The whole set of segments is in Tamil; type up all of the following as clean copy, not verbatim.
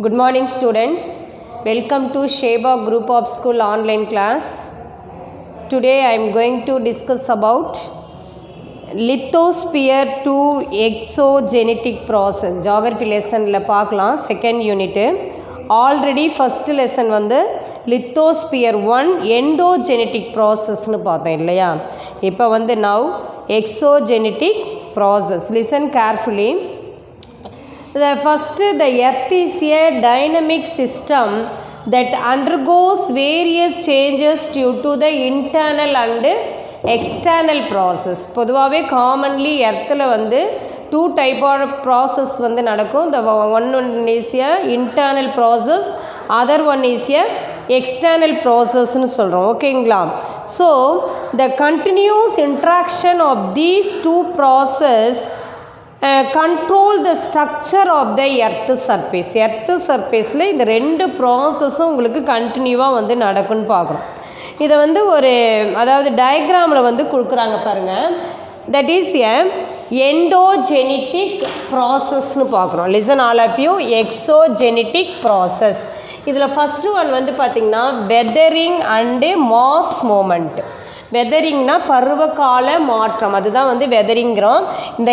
Good morning students. Welcome to Sheba Group of School online class. Today I am going to discuss about lithosphere to exogenetic process. Geography lesson la paakalam second unit. Already first lesson வந்து lithosphere 1 endogenetic process nu பார்த்தோம் இல்லையா. இப்போ வந்து now exogenetic process. Listen carefully. The earth is a dynamic system that undergoes various changes due to the internal and external process. பொதுவாகவே commonly earthல வந்து two type of process வந்து நடக்கும். The one is a internal process, other one is a external process னு சொல்கிறோம். ஓகேங்களா? So the continuous interaction of these two process control the structure of the earth surface. earth surfaceல இந்த ரெண்டு ப்ராசஸும் உங்களுக்கு கண்டினியூவாக வந்து நடக்குன்னு பார்க்குறோம். இதை வந்து ஒரு அதாவது டயக்ராமில் வந்து கொடுக்குறாங்க பாருங்கள். தட் இஸ் எ எண்டோஜெனிட்டிக் ப்ராசஸ்னு பார்க்குறோம். Listen all of you. Exogenetic process. இதில் ஃபஸ்ட்டு ஒன் வந்து பார்த்திங்கன்னா வெதரிங் அண்டு மாஸ் மூமெண்ட். வெதரிங்னா பருவகால மாற்றம், அதுதான் வந்து வெதரிங்கிறோம். இந்த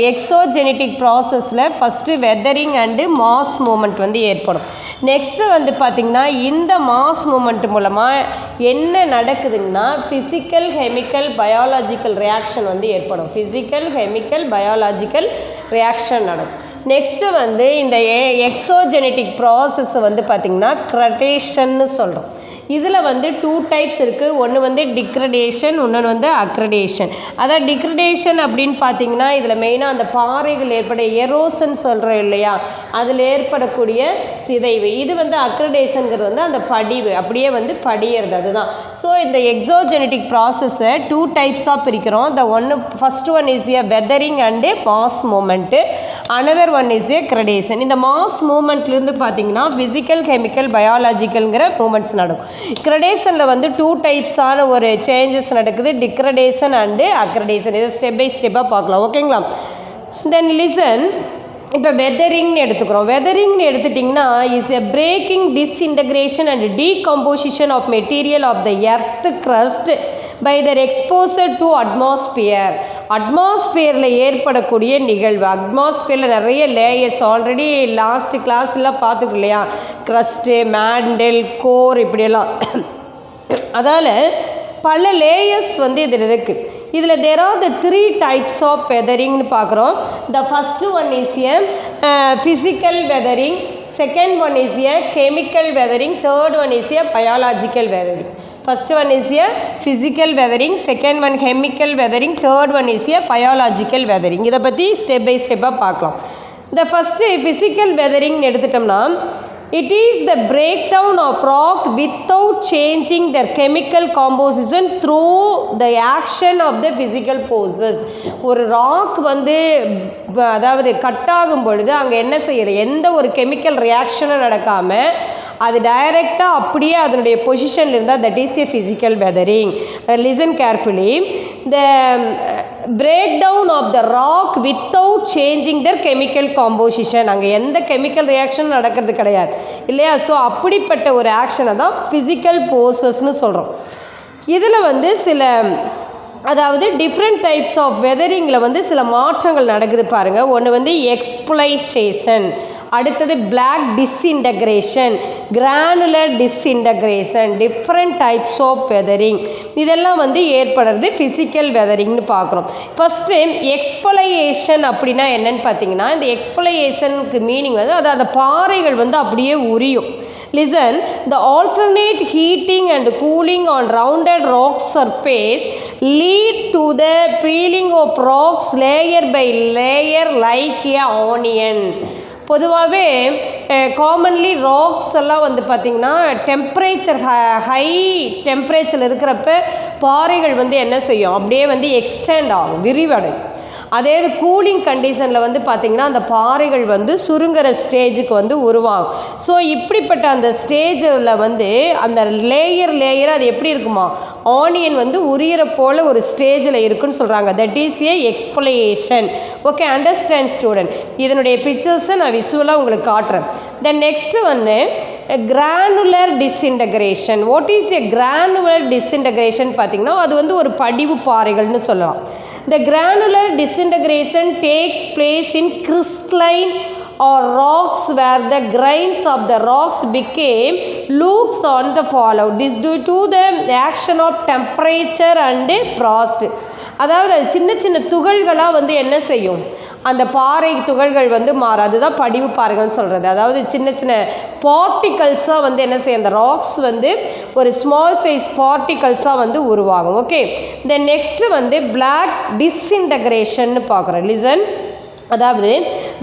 எக்ஸோஜெனிட்டிக் ப்ராசஸில் first weathering and mass movement வந்து ஏற்படும். நெக்ஸ்ட்டு வந்து பார்த்திங்கன்னா இந்த மாஸ் மூமெண்ட் மூலமாக என்ன நடக்குதுங்கன்னா ஃபிசிக்கல் கெமிக்கல் பயாலஜிக்கல் ரியாக்ஷன் வந்து ஏற்படும். ஃபிசிக்கல் கெமிக்கல் பயாலஜிக்கல் ரியாக்ஷன் நடக்கும். நெக்ஸ்ட்டு வந்து இந்த எக்ஸோஜெனிட்டிக் ப்ராசஸ் வந்து பார்த்திங்கன்னா க்ரடேஷன்னு சொல்கிறோம். இதில் வந்து டூ டைப்ஸ் இருக்குது. ஒன்று வந்து டிக்ரடேஷன், இன்னொன்று வந்து அக்ரடேஷன். அதான் டிக்ரடேஷன் அப்படின்னு பார்த்தீங்கன்னா இதில் மெயினாக அந்த பாறைகள் ஏற்பட எரோசன் சொல்கிறோம் இல்லையா, அதில் ஏற்படக்கூடிய சிதைவு. இது வந்து அக்ரடேஷனுங்கிறது வந்து அந்த படிவு, அப்படியே வந்து படியிறது, அதுதான். ஸோ இந்த எக்ஸோஜெனட்டிக் ப்ராசஸை டூ டைப்ஸாக பிரிக்கிறோம். த ஒன்று first one is a weathering and mass movement, another one is a gradation. இந்த மாஸ் மூமெண்ட்லேருந்து பார்த்தீங்கன்னா ஃபிசிக்கல் கெமிக்கல் பயாலஜிக்கல்ங்கிற மூமெண்ட்ஸ் நடக்கும். கிரடேஷனில் வந்து டூ டைப்ஸான ஒரு சேஞ்சஸ் நடக்குது, டிக்ரடேஷன் அண்டு அக்ரடேஷன். இதை ஸ்டெப் பை ஸ்டெப்பாக பார்க்கலாம். ஓகேங்களா? Then listen. இப்போ வெதரிங்னு எடுத்துக்கிறோம். வெதரிங்னு எடுத்துட்டிங்கன்னா is a breaking disintegration and decomposition of material of the earth crust by their exposure to atmosphere. அட்மாஸ்பியரில் ஏற்படக்கூடிய நிகழ்வு. அட்மாஸ்பியரில் நிறைய லேயர்ஸ் ஆல்ரெடி லாஸ்ட் கிளாஸ்லாம் பார்த்துக்கோ இல்லையா, க்ரஸ்ட்டு, மேண்டல், கோர், இப்படியெல்லாம். அதால் பல லேயர்ஸ் வந்து இதில் இருக்குது. இதில் there are the three types of வெதரிங்னு பார்க்குறோம். The first one is a physical weathering, second one is a chemical weathering, third one is a biological weathering. First one is a physical weathering, second one chemical weathering, third one is a biological weathering. இதை பற்றி ஸ்டெப் பை ஸ்டெப்பாக பார்க்கலாம். இந்த ஃபஸ்ட்டு ஃபிசிக்கல் வெதரிங் எடுத்துட்டோம்னா it is the breakdown of rock without changing their chemical composition through the action of the physical forces. ஒரு ராக் வந்து அதாவது கட் ஆகும் பொழுது அங்கே என்ன செய்யலை, எந்த ஒரு கெமிக்கல் ரியாக்ஷனும் நடக்காமல் அது டைரெக்டாக அப்படியே அதனுடைய பொசிஷனில் இருந்தால் that is a physical weathering. Listen carefully. The break down of the rock without changing their chemical composition. அங்கே எந்த கெமிக்கல் ரியாக்ஷனும் நடக்கிறது கிடையாது இல்லையா. ஸோ அப்படிப்பட்ட ஒரு ஆக்ஷனை தான் ஃபிசிக்கல் போர்சஸ்ன்னு சொல்கிறோம். இதில் வந்து சில அதாவது டிஃப்ரெண்ட் டைப்ஸ் ஆஃப் வெதரிங்கில் வந்து சில மாற்றங்கள் நடக்குது பாருங்கள். ஒன்று வந்து எக்ஸ்பிளைசேஷன், அடுத்தது block disintegration, granular disintegration, different types of weathering. இதெல்லாம் வந்து ஏற்படுறது ஃபிசிக்கல் வெதரிங்னு பார்க்குறோம். ஃபஸ்ட்டு எக்ஸ்பளையேஷன் அப்படின்னா என்னன்னு பார்த்தீங்கன்னா, இந்த எக்ஸ்பளையேஷனுக்கு மீனிங் வந்து அது அந்த பாறைகள் வந்து அப்படியே உரியும். Listen, the alternate heating and cooling on rounded rock surface lead to the peeling of rocks layer by layer like a onion. பொதுவாகவே காமன்லி ராக்ஸ் எல்லாம் வந்து பார்த்திங்கன்னா டெம்பரேச்சர் ஹை டெம்பரேச்சர் இருக்கிறப்ப பாறைகள் வந்து என்ன செய்யும், அப்படியே வந்து எக்ஸ்டெண்ட் ஆகும், விரிவடையும். அதே இது கூலிங் கண்டிஷனில் வந்து பார்த்திங்கன்னா அந்த பாறைகள் வந்து சுருங்குற ஸ்டேஜுக்கு வந்து உருவாகும். ஸோ இப்படிப்பட்ட அந்த ஸ்டேஜில் வந்து அந்த லேயர் அது எப்படி இருக்குமா, ஆனியன் வந்து உரியிற போல் ஒரு ஸ்டேஜில் இருக்குன்னு சொல்கிறாங்க. That is A explanation. Okay, understand student. இதனுடைய பிக்சர்ஸை நான் விசுவலாக உங்களுக்கு காட்டுறேன். தென் நெக்ஸ்ட்டு வந்து granular disintegration. What is a granular disintegration பார்த்திங்கன்னா அது வந்து ஒரு படிவு பாறைகள்னு சொல்லலாம். The granular disintegration takes place in crystalline or rocks where the grains of the rocks became loops on the fallout. This due to the action of temperature and frost. அதாவது அது சின்ன சின்ன துகள்களாக வந்து என்ன செய்யும், அந்த பாறை துகள்கள் வந்து மாறும். அதுதான் படிவு பாறைகள்னு சொல்கிறது. அதாவது சின்ன சின்ன பார்ட்டிகல்ஸாக வந்து என்ன செய்யும், அந்த ராக்ஸ் வந்து ஒரு ஸ்மால் சைஸ் பார்ட்டிகல்ஸாக வந்து உருவாகும். ஓகே, தென் நெக்ஸ்ட்டு வந்து பிளாக் டிஸ்இன்டகிரேஷன் பார்க்குறோம். லிசன். அதாவது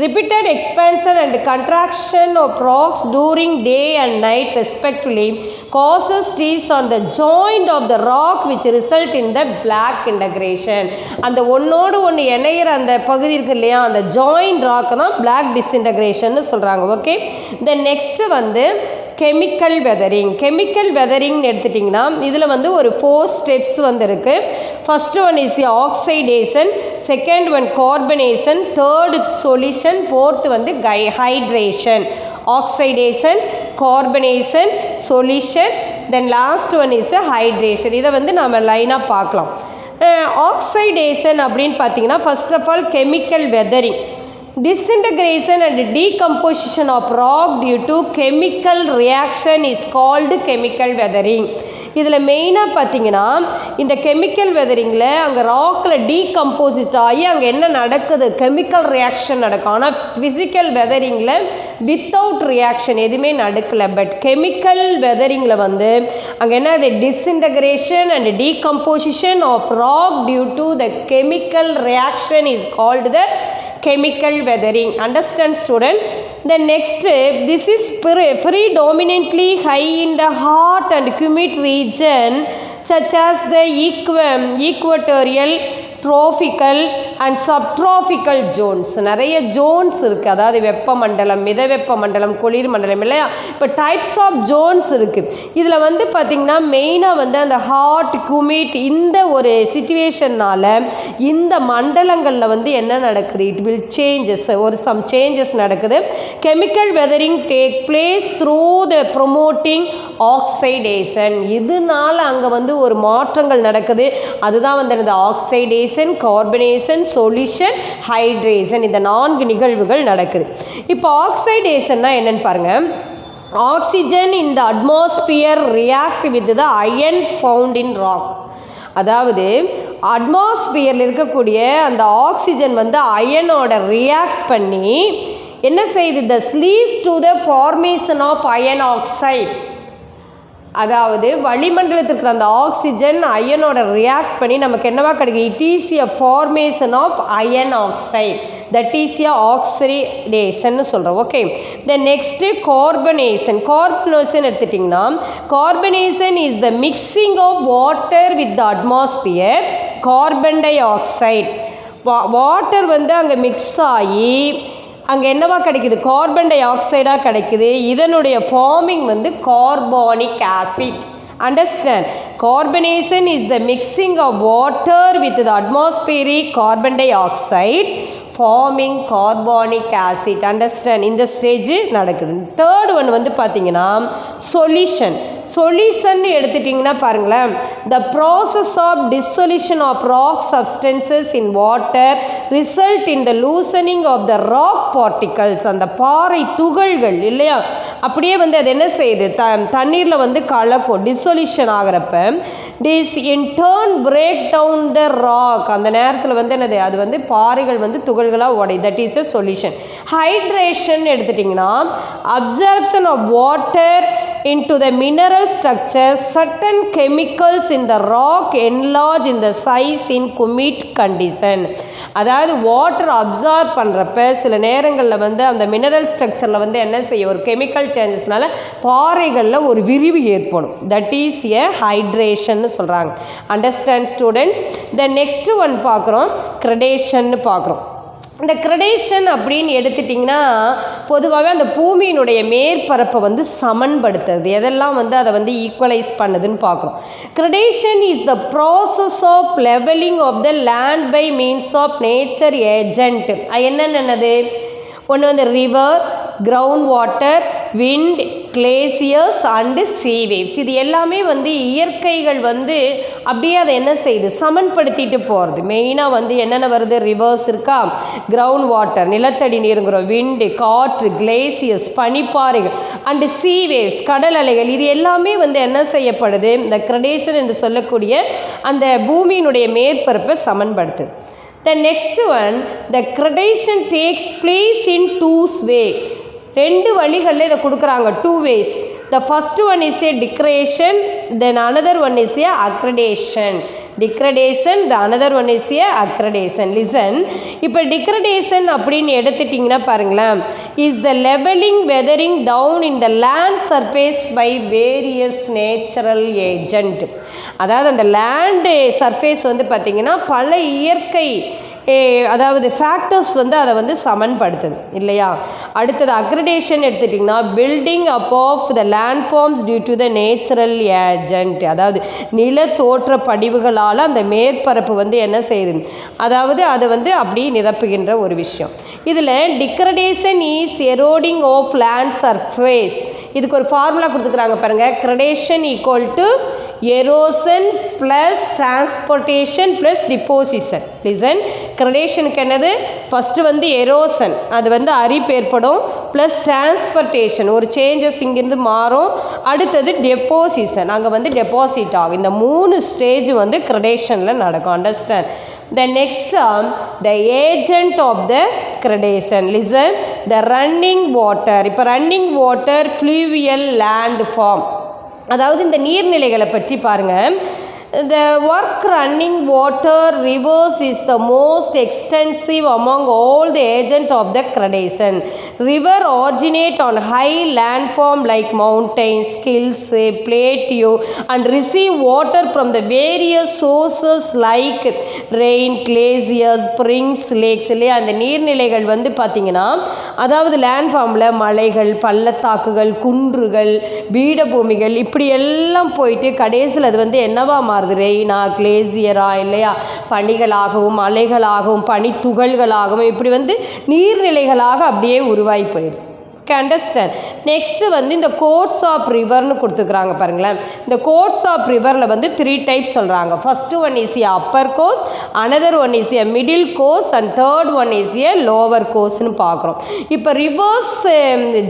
repeated expansion and contraction of rocks during day and night respectively causes trees on the joint of the rock which result in the black integration. அந்த ஒன்னோடு ஒன்று இணையிற அந்த பகுதி இருக்கு இல்லையா, அந்த ஜாயிண்ட் ராக் தான் பிளாக் டிஸ்இன்டகிரேஷன் சொல்கிறாங்க. ஓகே, தென் நெக்ஸ்ட்டு வந்து கெமிக்கல் வெதரிங். கெமிக்கல் வெதரிங்னு எடுத்துட்டிங்கன்னா இதில் வந்து ஒரு 4 ஸ்டெப்ஸ் வந்து இருக்குது. First one is oxidation, second one carbonation, third solution, fourth வந்து hydration. Oxidation, carbonation, solution, then last one is hydration. இதை வந்து நம்ம லைனாக பார்க்கலாம். ஆக்சைடேஷன் அப்படின்னு பார்த்தீங்கன்னா first of all chemical weathering. Disintegration and decomposition of rock due to chemical reaction is called chemical weathering. இதில் மெயினாக பார்த்தீங்கன்னா இந்த கெமிக்கல் வெதரிங்கில் அங்கே ராக்கில் டீகம்போசிட் ஆகி அங்கே என்ன நடக்குது, கெமிக்கல் ரியாக்ஷன் நடக்கும். ஆனால் ஃபிசிக்கல் வெதரிங்கில் வித்தவுட் ரியாக்ஷன் எதுவுமே நடக்கலை. பட் கெமிக்கல் வெதரிங்கில் வந்து அங்கே என்ன, அது disintegration and decomposition of rock due to the chemical reaction is called the chemical weathering. Understand student? The next, this is predominantly high in the hot and humid region such as the equatorial, tropical and subtropical zones. நிறைய ஜோன்ஸ் இருக்குது. அதாவது வெப்பமண்டலம், மித வெப்பமண்டலம், குளிர் மண்டலம் இல்லையா. இப்போ டைப்ஸ் ஆஃப் ஜோன்ஸ் இருக்குது. இதில் வந்து பார்த்திங்கன்னா மெயினாக வந்து அந்த ஹாட், குமிட் இந்த ஒரு சிச்சுவேஷன்னால் இந்த மண்டலங்களில் வந்து என்ன நடக்குது, இட் வில் சேஞ்சஸ், ஒரு சம் சேஞ்சஸ் நடக்குது. Chemical weathering take place through the promoting oxidation. இதனால் அங்கே வந்து ஒரு மாற்றங்கள் நடக்குது. அதுதான் வந்து இந்த ஆக்சைடேஷன், கார்பனேஷன், சொல்யூஷன், ஹைட்ரேஷன், இந்த 4 நிகழ்வுகள் நடக்குது. இப்போ ஆக்சைடேஷன்னா என்னன்னு பாருங்கள். Oxygen in the atmosphere react with the iron found in rock. அதாவது அட்மாஸ்பியரில் இருக்கக்கூடிய அந்த ஆக்சிஜன் வந்து அயனோட ரியாக்ட் பண்ணி என்ன செய்யுது, the leads to the formation of iron oxide. அதாவது வளிமண்டலத்தில் இருக்கிற அந்த ஆக்சிஜன் அயனோட ரியாக்ட் பண்ணி நமக்கு என்னவா கிடைக்கும், it is a formation of iron oxide, that is a oxidation சொல்கிறோம். Okay, then next carbonation. Carbonation எடுத்துட்டிங்கன்னா carbonation is the mixing of water with the atmosphere carbon dioxide. Water வந்து அங்கே மிக்ஸ் ஆகி அங்கே என்னவா கிடைக்குது, கார்பன் டை ஆக்சைடாக கிடைக்குது. இதனுடைய ஃபார்மிங் வந்து carbonic acid. Understand? Carbonation is the mixing of water with the atmospheric carbon dioxide forming carbonic acid. Understand? இந்த ஸ்டேஜ் நடக்குது. தேர்ட் ஒன் வந்து பார்த்தீங்கன்னா சொல்யூஷன். சொல்யூஷன் எடுத்துட்டிங்கன்னா பாருங்களேன், the process of dissolution of rock substances in water result in the loosening of the rock particles. அந்த பாறை துகள்கள் இல்லையா, அப்படியே வந்து அது என்ன செய்யுது, தண்ணீரில் வந்து கலக்கும். டிஸ்சொல்யூஷன் ஆகிறப்ப this in turn break down the rock. அந்த நேரத்தில் வந்து என்னது, அது வந்து பாறைகள் வந்து துகள்களாக உடை. That is a solution. Hydration எடுத்துட்டிங்கன்னா absorption of water into the mineral structure. Certain chemicals in the rock enlarge in the size in commit condition. அதாவது வாட்டர் அப்சார்ப் பண்ணுறப்ப சில நேரங்களில் வந்து அந்த மினரல் ஸ்ட்ரக்சரில் வந்து என்ன செய்யும், ஒரு கெமிக்கல் சேஞ்சஸ்னால பாறைகளில் ஒரு விரிவு ஏற்படும். தட் இஸ் எ ஹைட்ரேஷன் சொல்கிறாங்க. Understand students? Then next one பார்க்குறோம் கிரடேஷன்னு பார்க்குறோம். இந்த கிரடேஷன் அப்படின்னு எடுத்துட்டிங்கன்னா பொதுவாகவே அந்த பூமியினுடைய மேற்பரப்பை வந்து சமன்படுத்துறது, எதெல்லாம் வந்து அதை வந்து ஈக்குவலைஸ் பண்ணுதுன்னு பார்க்குறோம். Gradation is the process of levelling of the land by means of nature agent. என்னென்னது? ஒன்று வந்து river, ground water, wind, glaciers and sea waves. இது எல்லாமே வந்து இயற்கைகள் வந்து அப்படியே அதை என்ன செய்யுது, சமன்படுத்திட்டு போகிறது. மெயினாக வந்து என்னென்ன வருது? ரிவர்ஸ் இருக்கா, கிரவுண்ட் வாட்டர் நிலத்தடி நீருங்கிறோம், விண்டு காற்று, கிளேசியர்ஸ் பனிப்பாறைகள் அண்டு சீ வேவ்ஸ் கடல் அலைகள். இது எல்லாமே வந்து என்ன செய்யப்படுது? இந்த கிரடேஷன் என்று சொல்லக்கூடிய அந்த பூமியினுடைய மேற்பரப்பை சமன்படுத்துது. The next one, the gradation takes place in two ways. ரெண்டு வழிகளில் இதை கொடுக்குறாங்க, two ways. The first one is a degradation, then another one is a accredation. Degradation, the another one is a accredation. Listen, இப்போ degradation அப்படின்னு எடுத்துட்டிங்கன்னா பாருங்களேன், is the leveling weathering down in the land surface by various natural agent. அதாவது அந்த லேண்டு சர்ஃபேஸ் வந்து பார்த்திங்கன்னா பல இயற்கை அதாவது ஃபேக்டர்ஸ் வந்து அதை வந்து சமன்படுத்துது இல்லையா. அடுத்தது அக்ரிடேஷன் எடுத்துட்டிங்கன்னா building up of the land forms due to the natural agent. அதாவது நில தோற்ற படிவுகளால் அந்த மேற்பரப்பு வந்து என்ன செய்யுது, அதாவது அதை வந்து அப்படி நிரப்புகின்ற ஒரு விஷயம். இதில் degradation is eroding of land surface. இதுக்கு ஒரு ஃபார்முலா கொடுத்துக்கிறாங்க பாருங்கள், gradation equal to erosion plus transportation plus deposition. Listen, கிரடேஷனுக்கு என்னது? ஃபஸ்ட்டு வந்து எரோசன், அது வந்து அரிப்பு ஏற்படும், ப்ளஸ் டிரான்ஸ்போர்ட்டேஷன் ஒரு சேஞ்சஸ் இங்கேருந்து மாறும், அடுத்தது டெப்போசிஷன் அங்கே வந்து டெபாசிட் ஆகும். இந்த 3 ஸ்டேஜ் வந்து கிரடேஷனில் நடக்கும். Understand? The next term, the agent of the gradation. Listen, the running water. இப்போ running water fluvial land form, அதாவது இந்த நீர்நிலைகளை பற்றி பாருங்கள். The work running water rivers is the most extensive among all the agents of the gradation. River originate on high landform like mountains, hills, plateau and receive water from the various sources like rain, glaciers, springs, lakes. இல்லையா, அந்த நீர்நிலைகள் வந்து பார்த்திங்கன்னா அதாவது லேண்ட்ஃபார்மில் மலைகள், பள்ளத்தாக்குகள், குன்றுகள், பீடபூமிகள் இப்படி எல்லாம் போயிட்டு கடைசியில் அது வந்து என்னவா ரெயினா, கிளேசியரா இல்லையா, பனிகளாகவும் அலைகளாகவும் பனித்துகள்களாகவும் இப்படி வந்து நீர்நிலைகளாக அப்படியே உருவாகி போயிடும். அண்டர்ஸ்டாண்ட்? நெக்ஸ்ட்டு வந்து இந்த கோர்ஸ் ஆஃப் ரிவர்னு கொடுத்துக்கிறாங்க பாருங்களேன். இந்த கோர்ஸ் ஆஃப் ரிவரில் வந்து 3 டைப்ஸ் சொல்கிறாங்க. First one is a upper course, another one is a middle course and third one is a lower கோர்ஸ்னு பார்க்குறோம். இப்போ rivers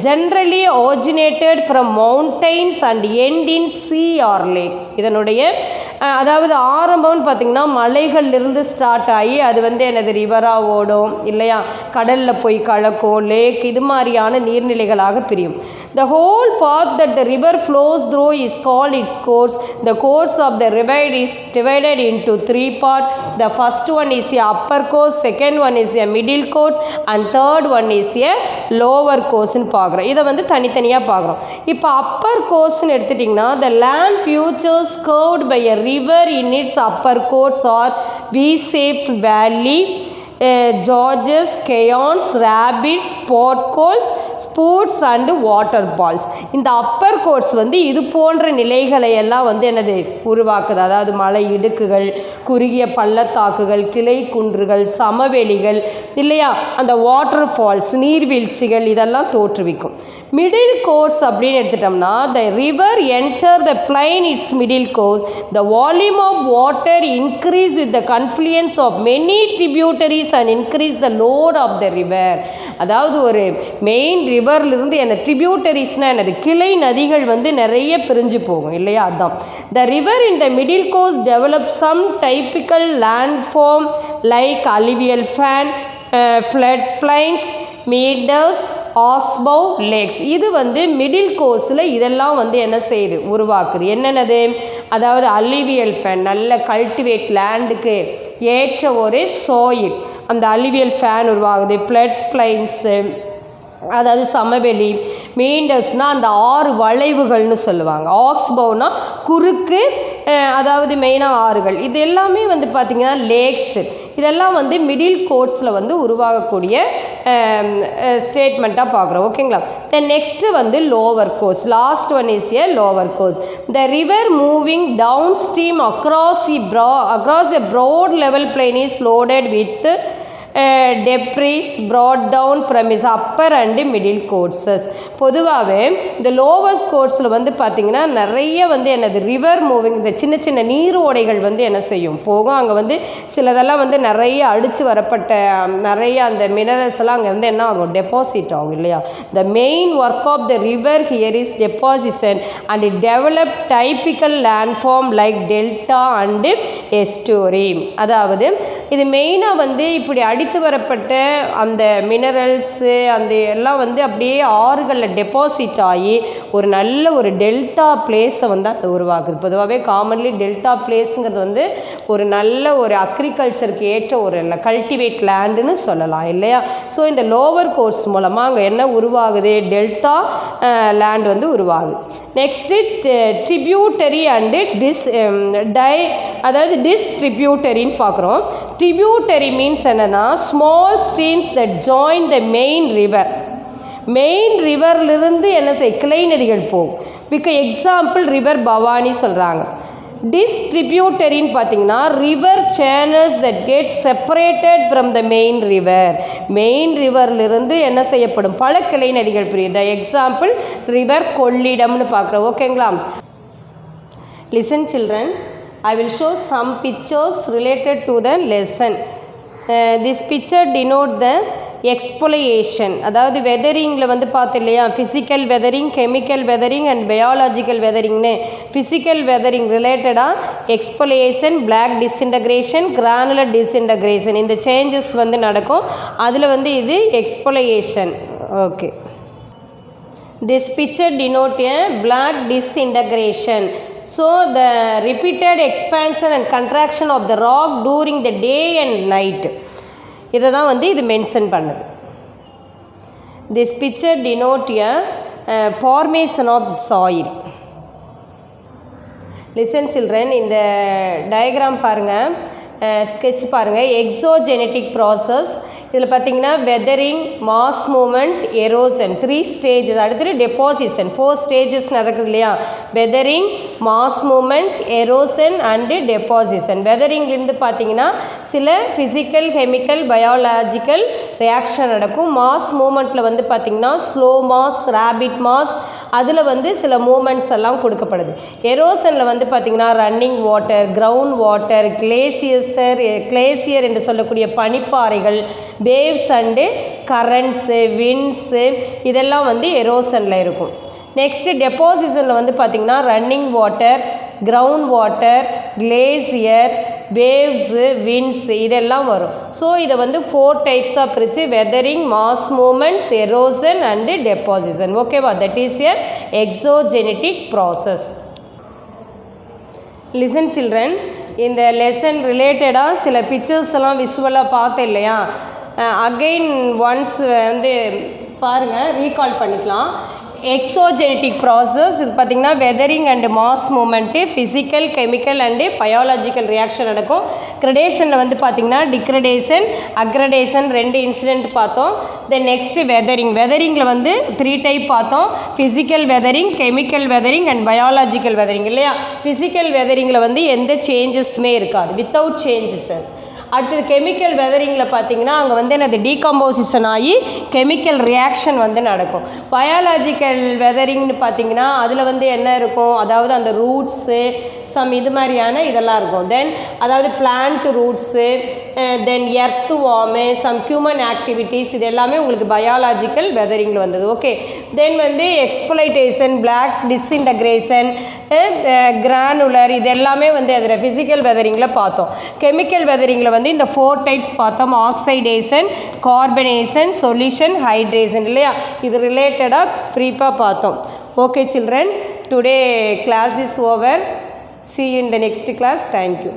generally originated from mountains and end in sea or lake. இதனுடைய அதாவது ஆரம்பம்னு பார்த்திங்கன்னா மலைகள்லேருந்து ஸ்டார்ட் ஆகி அது வந்து எனது ரிவராக ஓடும் இல்லையா, கடலில் போய் கலக்கும், லேக் இது மாதிரியான நீர்நிலைகளாக பிரியும். The whole path that the river flows through is called its course. The course of the river is divided into 3 parts. The first one is a upper course, second one is a middle course and third one is a lower course ன்னு பார்க்குறோம். இதை வந்து தனித்தனியாக பார்க்குறோம். இப்போ அப்பர் கோர்ஸ்ன்னு எடுத்துட்டிங்கன்னா the land features curved by a river in its upper course or V-shaped valley, gorges, canyons, rapids, potholes, spurs and waterfalls. இந்த அப்பர் கோர்ஸ் வந்து இது போன்ற நிலைகளை எல்லாம் வந்து என்னது உருவாக்குது. அதாவது மலை இடுக்குகள், குறுகிய பள்ளத்தாக்குகள், கிளை குன்றுகள், சமவெளிகள் இல்லையா, அந்த வாட்டர் ஃபால்ஸ் நீர்வீழ்ச்சிகள் இதெல்லாம் தோற்றுவிக்கும். மிடில் கோர்ஸ் அப்படின்னு எடுத்துட்டோம்னா the river enter the plain its middle course, the volume of water increase with the confluence of many tributaries and increase the load of the river. அதாவது ஒரு மெயின் ரிவர்லேருந்து என்ன ட்ரிபியூட்டரிஸ்னால் என்னது கிளை நதிகள் வந்து நிறைய பிரிஞ்சு போகும் இல்லையா, அதுதான். The river in the middle course develop some typical landform like alluvial fan, flood plains, meanders, oxbow lakes. இது வந்து மிடில் கோர்ஸில் இதெல்லாம் வந்து என்ன செய்யுது உருவாக்குது. என்னென்னது, அதாவது அலுவியல் ஃபேன் நல்ல கல்டிவேட் லேண்டுக்கு ஏற்ற ஒரு சோயில், அந்த அலுவியல் ஃபேன் உருவாகுது. ஃப்ளட் பிளைன்ஸு அதாவது சமவெளி, மீண்டர்ஸ்னால் அந்த 6 வளைவுகள்னு சொல்லுவாங்க. ஆக்ஸ்போனா குறுக்கு, அதாவது மெயினாக ஆறுகள். இது எல்லாமே வந்து பார்த்திங்கன்னா லேக்ஸு. இதெல்லாம் வந்து மிடில் கோர்ஸில் வந்து உருவாகக்கூடிய ஸ்டேட்மெண்ட்டாக பார்க்குறோம். ஓகேங்களா? தென் நெக்ஸ்ட்டு வந்து lower course. Last one is a lower course. The river moving down stream across a broad level plain is loaded with debris brought down from its upper and middle courses. பொதுவாகவே இந்த லோவர்ஸ் கோர்ஸில் வந்து பார்த்திங்கன்னா நிறைய வந்து என்னது ரிவர் மூவிங், இந்த சின்ன சின்ன நீர் ஓடைகள் வந்து என்ன செய்யும் போகும். அங்கே வந்து சிலதெல்லாம் வந்து நிறைய அடித்து வரப்பட்ட நிறைய அந்த மினரல்ஸ் எல்லாம் அங்கே வந்து என்ன ஆகும், டெபாசிட் ஆகும் இல்லையா. The main work of the river here is deposition and it develop typical landform like delta and estuary. அதாவது இது மெயினாக வந்து இப்படி அடித்து வரப்பட்ட அந்த மினரல்ஸு அந்த எல்லாம் வந்து அப்படியே ஆறுகளில் டெபாசிட் ஆகி ஒரு நல்ல ஒரு டெல்டா பிளேஸை வந்து அது உருவாக்குது. பொதுவாகவே காமன்லி டெல்டா பிளேஸுங்கிறது வந்து ஒரு நல்ல ஒரு அக்ரிகல்ச்சருக்கு ஏற்ற ஒரு கல்டிவேட் லேண்டுன்னு சொல்லலாம் இல்லையா. ஸோ இந்த லோவர் கோர்ஸ் மூலமாக அங்கே என்ன உருவாகுது, டெல்டா லேண்ட் வந்து உருவாகுது. நெக்ஸ்ட்டு ட்ரிபியூட்டரி அண்டு அதாவது டிஸ்ட்ரிபியூட்டரின்னு பார்க்குறோம். ட்ரிபியூட்டரி மீன்ஸ் என்னென்னா small streams that join the main river. Main ரிவர்லிருந்து என்ன கிளை நதிகள் போகும். எக்ஸாம்பிள் ரிவர் பவானி சொல்கிறாங்க. டிஸ்ட்ரிபியூட்டரின்னு பார்த்தீங்கன்னா river channels that get separated from the main river. Main ரிவர்லிருந்து என்ன செய்யப்படும், பல கிளை நதிகள் பிரியுது. எக்ஸாம்பிள் ரிவர் கொள்ளிடம்னு பார்க்குறோம். ஓகேங்களா? Listen children, I will show some pictures related to the lesson. This picture denote the exfoliation. அதாவது வெதரிங்கில் வந்து பார்த்து இல்லையா, physical weathering, chemical weathering and biological வெதரிங்னு. ஃபிசிக்கல் வெதரிங் ரிலேட்டடாக exfoliation, block disintegration, granular disintegration, இந்த சேஞ்சஸ் வந்து நடக்கும். அதில் வந்து இது exfoliation. Okay, this picture denote a black disintegration. So the repeated expansion and contraction of the rock during the day and night, இதை தான் வந்து இது மென்ஷன் பண்ணுது. This picture denote a formation of the soil. Listen children, இந்த டயக்ராம் பாருங்கள், ஸ்கெட்ச் பாருங்கள். Exogenetic process. இதில் பார்த்தீங்கன்னா weathering, mass movement, erosion, 3 stages. அடுத்தது டெபாசிஷன், 4 ஸ்டேஜஸ் நடக்குது இல்லையா. Weathering, mass movement, erosion and deposition. வெதரிங்லேருந்து பார்த்தீங்கன்னா சில ஃபிசிக்கல், கெமிக்கல், பயாலஜிக்கல் ரியாக்ஷன் நடக்கும். மாஸ் மூமெண்ட்டில் வந்து பார்த்திங்கன்னா ஸ்லோ மாஸ், ரேபிட் மாஸ், அதில் வந்து சில மூமெண்ட்ஸ் எல்லாம் கொடுக்கப்படுது. எரோசனில் வந்து பார்த்திங்கன்னா running water, ground water, glacier என்று சொல்லக்கூடிய பனிப்பாறைகள், வேவ்ஸ் அண்டு கரண்ட்ஸு, விண்ட்ஸு, இதெல்லாம் வந்து எரோசனில் இருக்கும். நெக்ஸ்ட்டு டெபாசிஷனில் வந்து பார்த்திங்கன்னா running water, ground water, glacier, waves, winds, இதெல்லாம் வரும். ஸோ இதை வந்து 4 டைப்ஸாக பிரித்து weathering, mass movements, erosion and deposition. ஓகேவா? That is a exogenetic process. Listen children, இந்த லெசன் ரிலேட்டடாக சில பிக்சர்ஸ் எல்லாம் விசுவலாக பார்த்தேன் இல்லையா. அகெயின் ஒன்ஸ் வந்து பாருங்கள், ரீகால் பண்ணிக்கலாம். எக்ஸோஜெனட்டிக் ப்ராசஸ் இது பார்த்திங்கன்னா weathering and mass movement, physical, chemical and biological reaction நடக்கும். கிரடேஷனில் வந்து பார்த்திங்கன்னா டிக்ரடேஷன், அக்ரடேஷன் 2 இன்சிடென்ட் பார்த்தோம். தென் நெக்ஸ்ட்டு வெதரிங்கில் வந்து 3 டைப் பார்த்தோம். Physical weathering, chemical weathering and biological weathering இல்லையா. ஃபிசிக்கல் வெதரிங்கில் வந்து எந்த சேஞ்சஸுமே இருக்காது, வித்தவுட் சேஞ்சஸ். அடுத்தது கெமிக்கல் வெதரிங்கில் பார்த்தீங்கன்னா அங்கே வந்து என்னது டீகம்போசிஷன் ஆகி கெமிக்கல் ரியாக்ஷன் வந்து நடக்கும். பயாலஜிக்கல் வெதரிங்னு பார்த்தீங்கன்னா அதில் வந்து என்ன இருக்கும், அதாவது அந்த ரூட்ஸு சம் இது மாதிரியான இதெல்லாம் இருக்கும். தென் அதாவது plant roots, then earthworm, some human activities, இது எல்லாமே உங்களுக்கு பயாலஜிக்கல் வெதரிங்கில் வந்தது. ஓகே, தென் வந்து எக்ஸ்ப்ளைட்டேஷன், பிளாக் டிஸ்இன்டகிரேஷன், கிரானுலர், இது எல்லாமே வந்து அதில் ஃபிசிக்கல் வெதரிங்கில் பார்த்தோம். கெமிக்கல் வெதரிங்கில் வந்து இந்த 4 டைப்ஸ் பார்த்தோம். ஆக்சைடேஷன், கார்பனேஷன், சொல்யூஷன், ஹைட்ரேஷன் இல்லையா. இது ரிலேட்டடாக ப்ரீஃபாக பார்த்தோம். Okay children, today class is over. See you in the next class. Thank you.